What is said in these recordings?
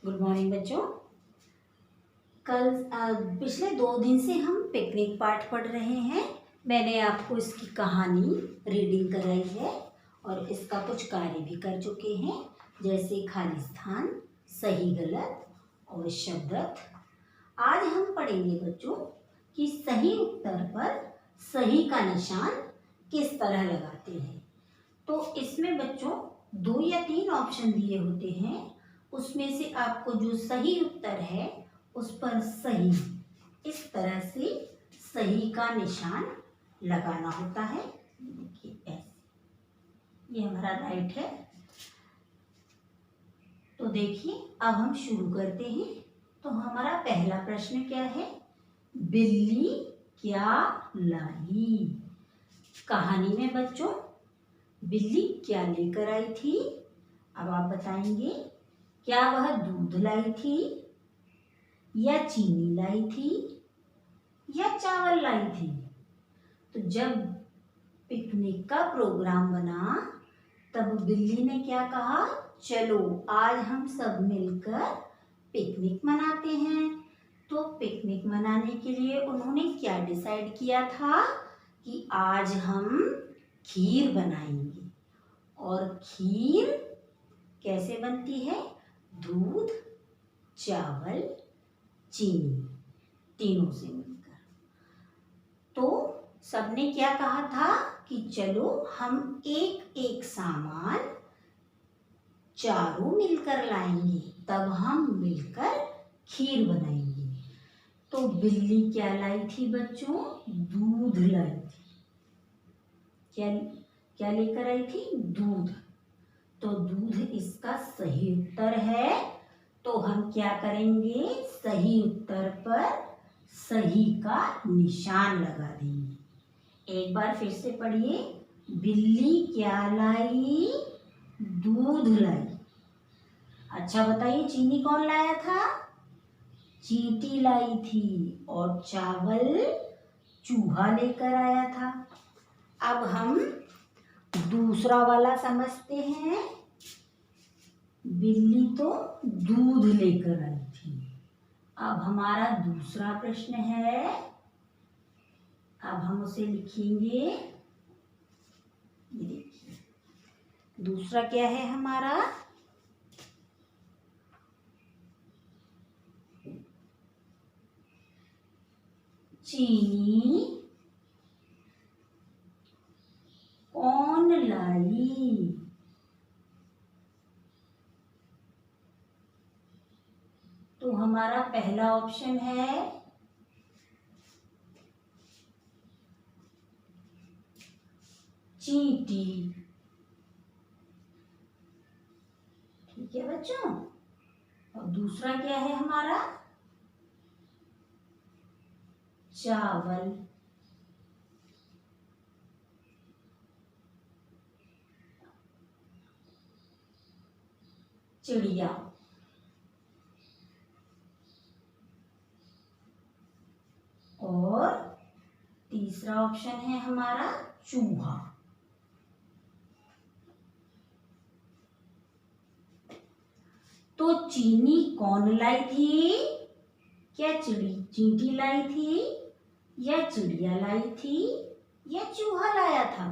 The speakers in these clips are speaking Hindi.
गुड मॉर्निंग बच्चों। कल पिछले 2 दिन से हम पिकनिक पाठ पढ़ रहे हैं। मैंने आपको इसकी कहानी रीडिंग कराई है और इसका कुछ कार्य भी कर चुके हैं, जैसे खाली स्थान, सही गलत और शब्दर्थ। आज हम पढ़ेंगे बच्चों कि सही उत्तर पर सही का निशान किस तरह लगाते हैं। तो इसमें बच्चों 2 या 3 ऑप्शन दिए होते हैं, उसमें से आपको जो सही उत्तर है उस पर सही इस तरह से सही का निशान लगाना होता है। देखिए ऐसे, ये हमारा राइट है। तो देखिए अब हम शुरू करते हैं। तो हमारा पहला प्रश्न क्या है? बिल्ली क्या लाई? कहानी में बच्चों बिल्ली क्या लेकर आई थी? अब आप बताएंगे, क्या वह दूध लाई थी या चीनी लाई थी या चावल लाई थी? तो जब पिकनिक का प्रोग्राम बना तब बिल्ली ने क्या कहा? चलो आज हम सब मिलकर पिकनिक मनाते हैं। तो पिकनिक मनाने के लिए उन्होंने क्या डिसाइड किया था कि आज हम खीर बनाएंगे। और खीर कैसे बनती है? दूध, चावल, चीनी तीनों से मिलकर। तो सबने क्या कहा था कि चलो हम एक एक सामान चारों मिलकर लाएंगे, तब हम मिलकर खीर बनाएंगे। तो बिल्ली क्या लाई थी बच्चों? दूध लाई थी। क्या क्या लेकर आई थी? दूध। तो दूध इसका सही उत्तर है। तो हम क्या करेंगे? सही उत्तर पर सही का निशान लगा देंगे। एक बार फिर से पढ़िए। बिल्ली क्या लाई? दूध लाई। अच्छा बताइए, चीनी कौन लाया था? चींटी लाई थी। और चावल चूहा लेकर आया था। अब हम दूसरा वाला समझते हैं। बिल्ली तो दूध लेकर आई थी। अब हमारा दूसरा प्रश्न है, अब हम उसे लिखेंगे। ये देखिए, दूसरा क्या है हमारा? चीनी कौन लाई? तो हमारा पहला ऑप्शन है चींटी। ठीक है बच्चों। और दूसरा क्या है हमारा? चावल। चिड़िया। और तीसरा ऑप्शन है हमारा चूहा। तो चीनी कौन लाई थी? क्या चींटी लाई थी या चिड़िया लाई थी या चूहा लाया था?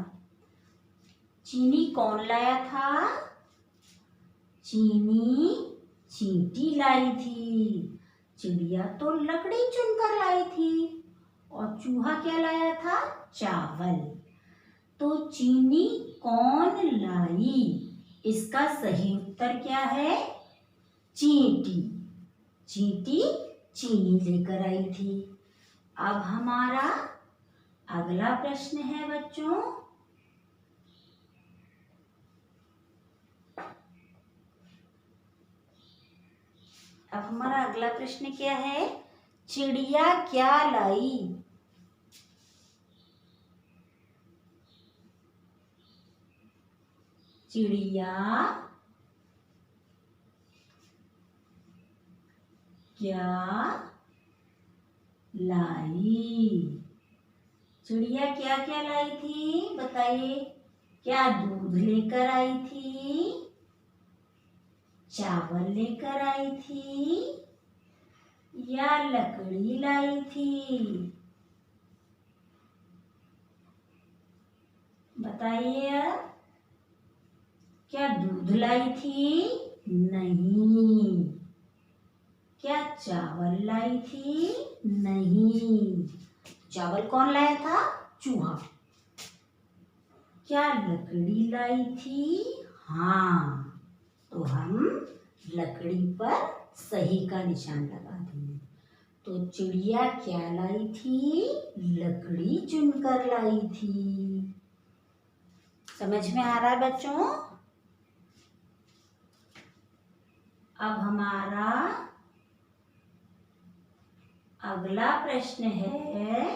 चीनी कौन लाया था? चीनी चींटी लाई थी। चिड़िया तो लकड़ी चुनकर लाई थी। और चूहा क्या लाया था? चावल। तो चीनी कौन लाई? इसका सही उत्तर क्या है? चींटी। चींटी चीनी लेकर आई थी। अब हमारा अगला प्रश्न है बच्चों, अब हमारा अगला प्रश्न क्या है? चिड़िया क्या लाई? चिड़िया क्या लाई? चिड़िया क्या क्या लाई थी बताइए? क्या दूध लेकर आई थी? चावल लेकर आई थी या लकड़ी लाई थी? बताइए अब। क्या दूध लाई थी? नहीं। क्या चावल लाई थी? नहीं। चावल कौन लाया था? चूहा। क्या लकड़ी लाई थी? हाँ। तो हम लकड़ी पर सही का निशान लगा देंगे। तो चिड़िया क्या लाई थी? लकड़ी चुनकर लाई थी। समझ में आ रहा है बच्चों? अब हमारा अगला प्रश्न है,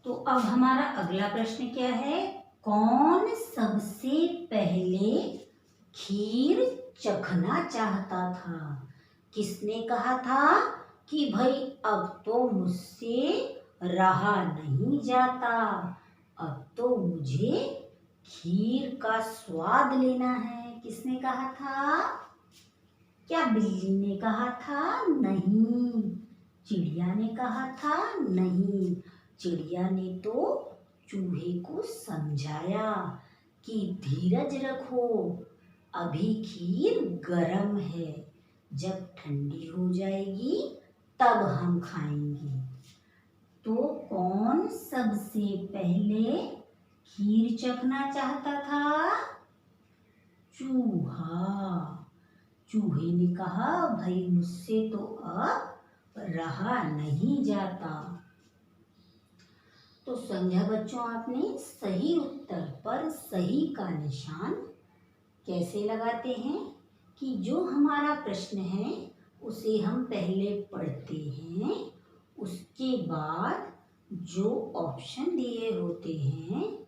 तो अब हमारा अगला प्रश्न क्या है? कौन सबसे पहले खीर चखना चाहता था? किसने कहा था कि भाई अब तो मुझसे रहा नहीं जाता, अब तो मुझे खीर का स्वाद लेना है? किसने कहा था? क्या बिल्ली ने कहा था? नहीं। चिड़िया ने कहा था? नहीं। चिड़िया ने तो चूहे को समझाया कि धीरज रखो, अभी खीर गर्म है, जब ठंडी हो जाएगी तब हम खाएंगे। तो कौन सबसे पहले खीर चखना चाहता था? चूहा। चूहे ने कहा भाई मुझसे तो अब रहा नहीं जाता। तो समझा बच्चों आपने? सही उत्तर पर सही का निशान कैसे लगाते हैं कि जो हमारा प्रश्न है उसे हम पहले पढ़ते हैं, उसके बाद जो ऑप्शन दिए होते हैं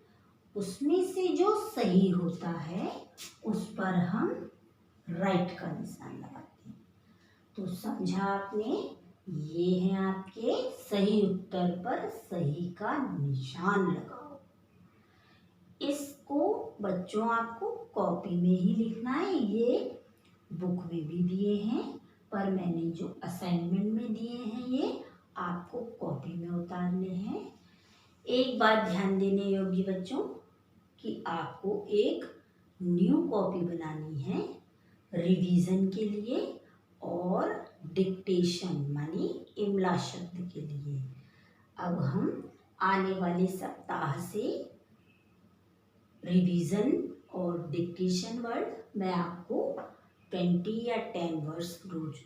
उसमें से जो सही होता है उस पर हम राइट का निशान लगाते हैं। तो समझा आपने? ये है आपके सही उत्तर पर सही का निशान लगाओ। इसको बच्चों आपको कॉपी में ही लिखना है, ये बुक में भी दिए हैं पर मैंने जो असाइनमेंट में दिए हैं ये आपको कॉपी में उतारने हैं। एक बात ध्यान देने योग्य बच्चों कि आपको एक न्यू कॉपी बनानी है रिवीजन के लिए और डिक्टेशन मानी इमला शब्द के लिए। अब हम आने वाले सप्ताह से रिवीजन और डिक्टेशन वर्ड मैं आपको 20 या 10 वर्ड्स रोज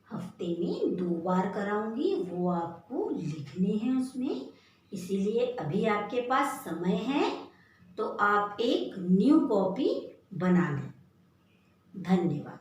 हफ्ते में 2 बार कराऊंगी, वो आपको लिखने हैं उसमें। इसीलिए अभी आपके पास समय है तो आप एक न्यू कॉपी बना लें। धन्यवाद।